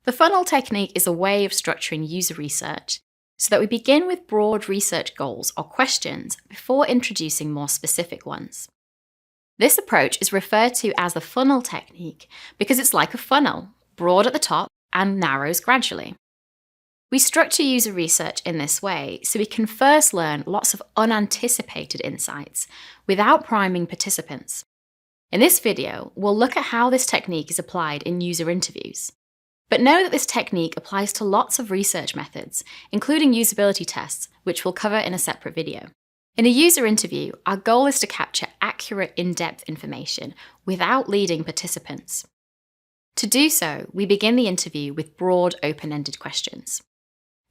The funnel technique is a way of structuring user research so that we begin with broad research goals or questions before introducing more specific ones. This approach is referred to as the funnel technique because it's like a funnel, broad at the top and narrows gradually. We structure user research in this way so we can first learn lots of unanticipated insights without priming participants. In this video, we'll look at how this technique is applied in user interviews. But know that this technique applies to lots of research methods, including usability tests, which we'll cover in a separate video. In a user interview, our goal is to capture accurate, in-depth information without leading participants. To do so, we begin the interview with broad, open-ended questions.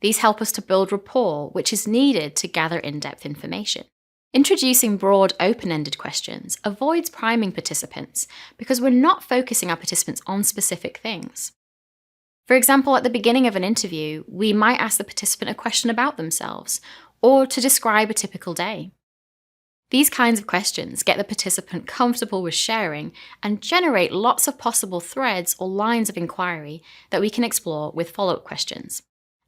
These help us to build rapport, which is needed to gather in-depth information. Introducing broad, open-ended questions avoids priming participants because we're not focusing our participants on specific things. For example, at the beginning of an interview, we might ask the participant a question about themselves or to describe a typical day. These kinds of questions get the participant comfortable with sharing and generate lots of possible threads or lines of inquiry that we can explore with follow-up questions.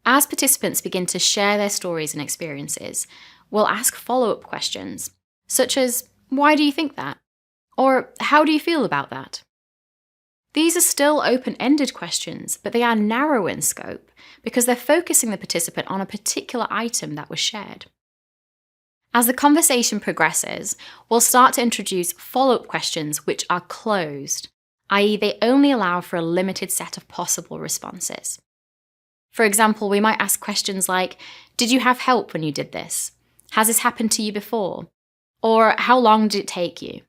As participants begin to share their stories and experiences, we'll ask follow-up questions, such as, "Why do you think that?" Or "How do you feel about that?" These are still open-ended questions, but they are narrow in scope because they're focusing the participant on a particular item that was shared. As the conversation progresses, we'll start to introduce follow-up questions which are closed, i.e. they only allow for a limited set of possible responses. For example, we might ask questions like, "Did you have help when you did this? Has this happened to you before?" Or "How long did it take you?"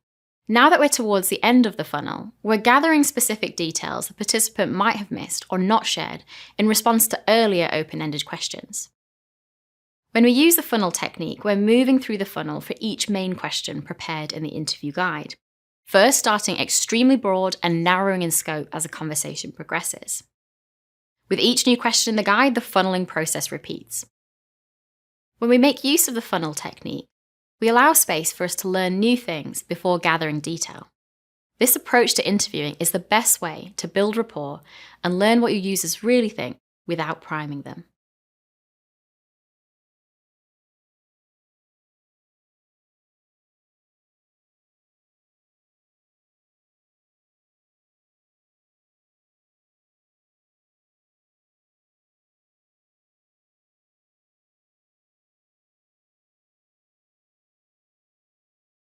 Now that we're towards the end of the funnel, we're gathering specific details the participant might have missed or not shared in response to earlier open-ended questions. When we use the funnel technique, we're moving through the funnel for each main question prepared in the interview guide, first starting extremely broad and narrowing in scope as the conversation progresses. With each new question in the guide, the funneling process repeats. When we make use of the funnel technique, we allow space for us to learn new things before gathering detail. This approach to interviewing is the best way to build rapport and learn what your users really think without priming them.